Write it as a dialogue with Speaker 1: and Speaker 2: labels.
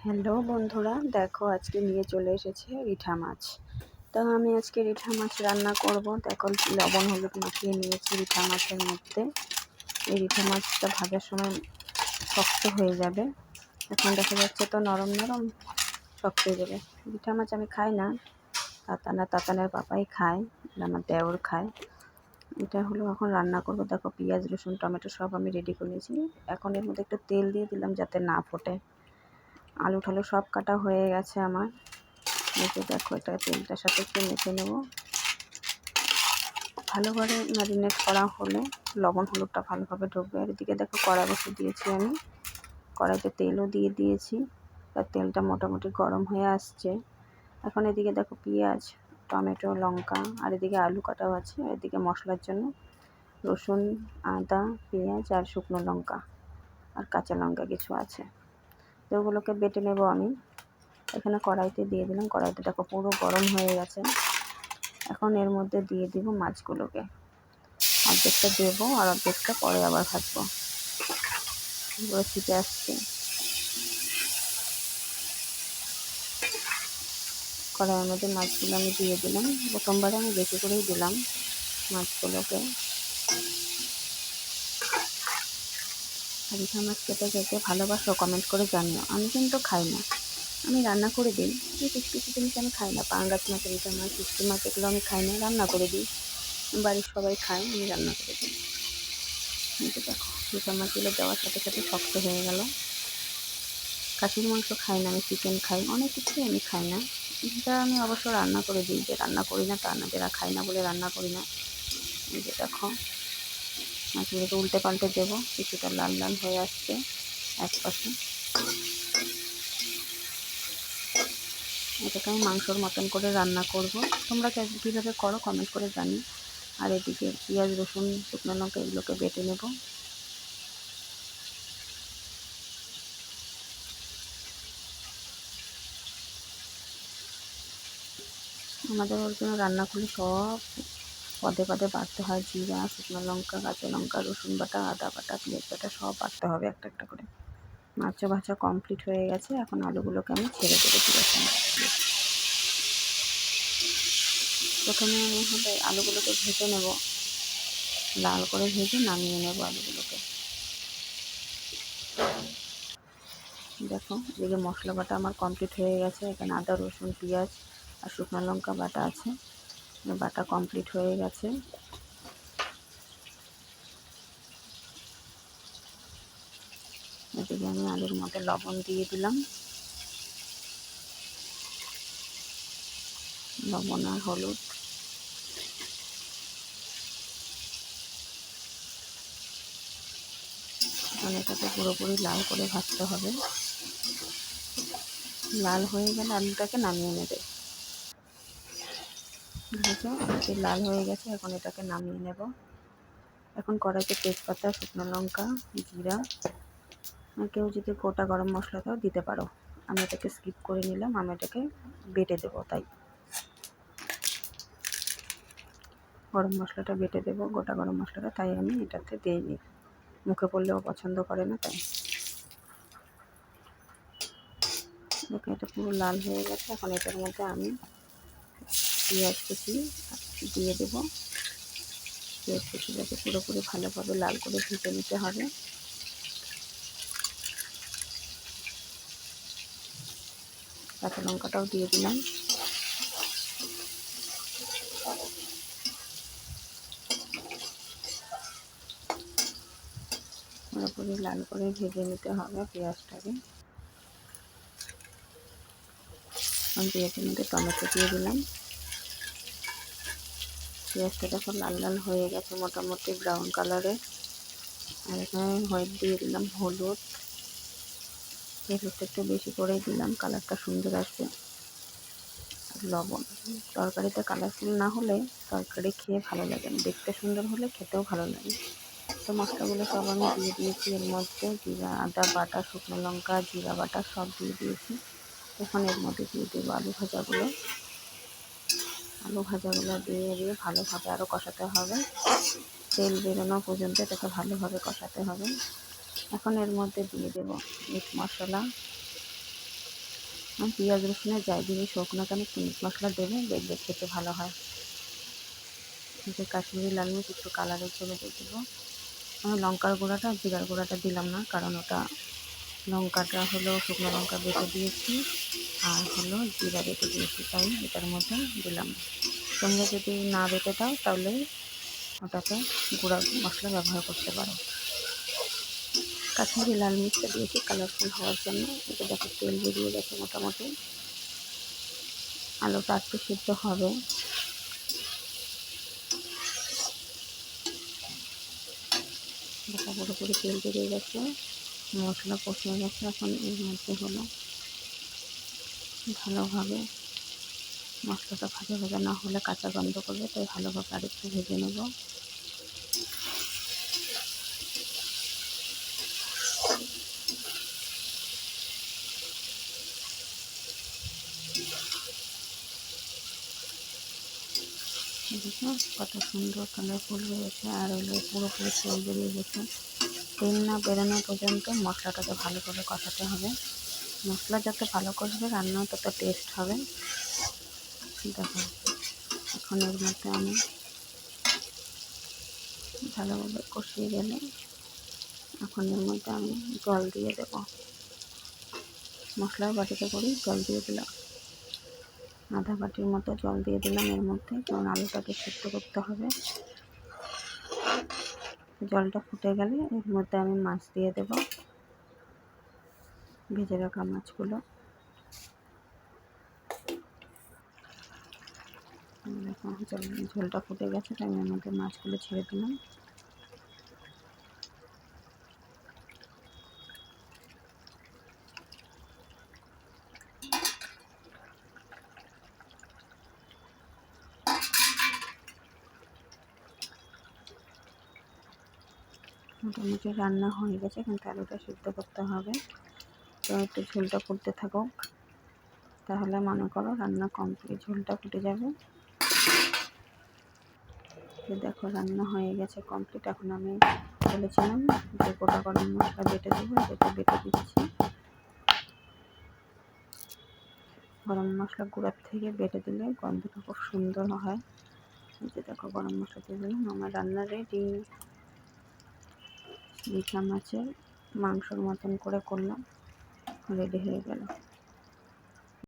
Speaker 1: Hello বন্ধুরা, দেখো আজকে নিয়ে চলে এসেছে রিঠা মাছ। তো আমি আজকে রিঠা মাছ রান্না করব। দেখো লবণ হলুদ মাখিয়ে নিয়েছি রিঠা মাছের মধ্যে। এই রিঠা মাছটা ভাজার সময় শক্ত হয়ে যাবে। এখন দেখা যাচ্ছে তো নরম নরম, শক্ত হয়ে যাবে। রিঠা মাছ আমি খাই না, তাতানের পাপাই খায়, আমার দেওর খায়। এটা হলো এখন রান্না করব। দেখো পেঁয়াজ রসুন টমেটো সব আমি রেডি করে নিয়েছি। এখন এর মধ্যে একটু তেল দিয়ে দিলাম যাতে না ফোটে। আলু ঠালু সব কাটা হয়ে গেছে আমার। মেখে দেখো এটা তেলটার সাথে একটু মেখে নেব। ভালোভাবে ম্যারিনেট করা হলে লবণ হলুদটা ভালোভাবে ঢুকবে। আর এদিকে দেখো কড়াই বসিয়ে দিয়েছি আমি, কড়াইতে তেলও দিয়ে দিয়েছি। আর তেলটা মোটামুটি গরম হয়ে আসছে। এখন এদিকে দেখো পেঁয়াজ টমেটো লঙ্কা আর এদিকে আলু কাটাও আছে। আর এদিকে মশলার জন্য রসুন আদা পেঁয়াজ আর শুকনো লঙ্কা আর কাঁচা লঙ্কা কিছু আছে। তো ওগুলোকে বেটে নেব আমি। এখানে কড়াইতে দিয়ে দিলাম। কড়াইতে দেখো পুরো গরম হয়ে গেছে। এখন এর মধ্যে দিয়ে দিব মাছগুলোকে। অর্ধেকটা দেবো আর অর্ধেকটা পরে আবার ভাজবো। পুরো ছিটে আসছে। কড়াইয়ের মধ্যে মাছগুলো আমি দিয়ে দিলাম। প্রথমবারে আমি বেশি করেই দিলাম মাছগুলোকে। রিঠা মাছ খেতে খেতে ভালোবাসো কমেন্ট করে জানিও। আমি কিন্তু খাই না, আমি রান্না করে দিই। কিছু কিছু জিনিস আমি খাই না, পাঙ্গাস মাছ রিঠা মাছ শুটকি মাছ এগুলো আমি খাই না, রান্না করে দিই। বাড়ির সবাই খায়, আমি রান্না করে দিই। কিন্তু দেখো রিঠা মাছগুলো দেওয়ার সাথে সাথে শক্ত হয়ে গেল। খাসির মাংস খাই না, আমি চিকেন খাই, অনেক কিছুই আমি খাই না। এটা আমি অবশ্য রান্না করে দিই, যে রান্না করি না তা না, যারা খাই না বলে রান্না করি না। এই যে দেখো মাছগুলোকে উল্টে পাল্টে দেবো, কিছুটা লাল লাল হয়ে আসছে এক পাশে। এটাকে আমি মাংসর মতন করে রান্না করব। তোমরা কীভাবে করো কমেন্ট করে জানি। আর এদিকে পেঁয়াজ রসুন শুকনো লঙ্কা এগুলোকে বেটে নেব। আমাদের ওর জন্য রান্না করলে সব পদে পদে বাটতে হয়। জিরা শুকনো লঙ্কা কাঁচা লঙ্কা রসুন বাটা আদা বাটা পেঁয়াজ বাটা সব বাটতে হবে একটা একটা করে। মাছও ভাজা কমপ্লিট হয়ে গেছে। এখন আলুগুলোকে আমি ছেড়ে দেবো চুলার সামনে। প্রথমে আমি হলে আলুগুলোকে ভেজে নেব, লাল করে ভেজে নামিয়ে নেব আলুগুলোকে। দেখো এদিকে মশলা বাটা আমার কমপ্লিট হয়ে গেছে। এখানে আদা রসুন পেঁয়াজ আর শুকনো লঙ্কা বাটা আছে, বাটা কমপ্লিট হয়ে গেছে। এদিকে আমি আলুর মধ্যে লবণ দিয়ে দিলাম, লবণ আর হলুদ। এখন এটাকে পুরোপুরি লাল করে ভাজতে হবে। লাল হয়ে গেলে আলুটাকে নামিয়ে নেবে। দেখো এটি লাল হয়ে গেছে, এখন এটাকে নামিয়ে নেব। এখন কড়াইতে তেজপাতা শুকনো লঙ্কা জিরা, কেউ যদি গোটা গরম মশলাটাও দিতে পারো। আমি এটাকে স্কিপ করে নিলাম, আমি এটাকে বেটে দেবো। তাই গরম মশলাটা বেটে দেবো, গোটা গরম মশলাটা, তাই আমি এটাতে দিইনি। মুখে পড়লেও পছন্দ করে না তাই। দেখো এটা পুরো লাল হয়ে গেছে। এখন এটার মধ্যে আমি পেঁয়াজ কুচি দিয়ে দেবো। পেঁয়াজ কুচিটাকে পুরোপুরি ভালোভাবে লাল করে ভেজে নিতে হবে। কাঁচা লঙ্কাটাও দিয়ে দিলাম। পুরোপুরি লাল করে ভেজে নিতে হবে পেঁয়াজটাকে। আমি পেঁয়াজের মধ্যে টমেটো দিয়ে দিলাম। পেঁয়াজটা দেখো লাল লাল হয়ে গেছে মোটামুটি ব্রাউন কালারের। আর এখানে হোয়াইট দিয়ে দিলাম হলুদ। হলুদটা একটু বেশি করেই দিলাম, কালারটা সুন্দর আসবে। আর লবণ। তরকারিতে কালারফুল না হলে তরকারি খেয়ে ভালো লাগে না, দেখতে সুন্দর হলে খেতেও ভালো লাগে। তো মশলাগুলো সব আমি দিয়ে দিয়েছি এর মধ্যে। জিরা আদা বাটা শুকনো লঙ্কা জিরা বাটা সব দিয়ে দিয়েছি। এখন এর মধ্যে দিয়ে দেবো আলু ভাজাগুলো। আলু ভাজাগুলো দিয়ে ভালোভাবে আরও কষাতে হবে, তেল বেরোনো পর্যন্ত এটাকে ভালোভাবে কষাতে হবে। এখন এর মধ্যে দিয়ে দেব মিট মশলা আমি পেঁয়াজ রসুনের যাই জিনিস হোক না কেন মিট মশলা দেবে, দেখবে খেতে ভালো হয়। যে কাশ্মীরি লাল মির্চ একটু কালারের জন্য দিয়ে দেবো। আমি লঙ্কার গুঁড়াটা জিরার গুঁড়াটা দিলাম না, কারণ ওটা লঙ্কাটা হলো শুকনো লঙ্কা বেটে দিয়েছি আর হলো জিরা বেটে দিয়েছি, তাই এটার মধ্যে দিলাম। তোমরা যদি না বেটে দাও তাহলে ওটাতে গুঁড়া মশলা ব্যবহার করতে পারো। কাশ্মীরি লাল মির্চটা দিয়েছি কালারফুল হওয়ার জন্য। এটা দেখো তেল বেরিয়ে গেছে মোটামুটি। আলুটা একটু সিদ্ধ হবে। এটা পুরোপুরি তেল বেরিয়ে গেছে, মশলা কষে গেছে। এখন এর মধ্যে হলো ভালোভাবে মশলাটা ভাজা ভাজা না হলে কাঁচা গন্ধ করবে, তাই ভালোভাবে আরেকটু ভেজে নেব। দেখো কত সুন্দর কালারফুল হয়েছে, আর হলো পুরোপুরি তেল বেরিয়ে গেছে। তেল না বেরোনো পর্যন্ত মশলাটাকে ভালো করে কষাতে হবে। মশলা যত ভালো কষবে রান্না তত টেস্ট হবে। দেখো এখন এর মধ্যে আমি ভালোভাবে কষিয়ে গেলে এখন এর মধ্যে আমি জল দিয়ে দেবো। মশলার বাটিতে করে জল দিয়ে দিলাম, আধা বাটির মতো জল দিয়ে দিলাম এর মধ্যে, কারণ আলুটাকে সেদ্ধ করতে হবে। জলটা ফুটে গেলে এর মধ্যে আমি মাছ দিয়ে দেব, ভেজে রাখা মাছগুলো। দেখো ঝোলটা ফুটে গেছে, তাই আমি এর মধ্যে মাছগুলো ছেড়ে দিলাম। মোটামুটি রান্না হয়ে গেছে, কিন্তু আলুটা সিদ্ধ করতে হবে। তো একটু ঝোলটা ফুটতে থাকুক, তাহলে মনে করো রান্না কমপ্লিট, ঝোলটা ফুটে যাবে। দেখো রান্না হয়ে গেছে কমপ্লিট। এখন আমি বলেছিলাম যে গোটা গরম মশলা বেটে দেবো, যেটা বেটে দিচ্ছি। গরম মশলা গুঁড়ার থেকে বেটে দিলে গন্ধটা খুব সুন্দর হয়। এই যে দেখো গরম মশলা দিয়ে দিলাম। আমার রান্না রেডি। রিঠা মাছের মাংসর মতন করে করলাম, রেডি হয়ে গেল।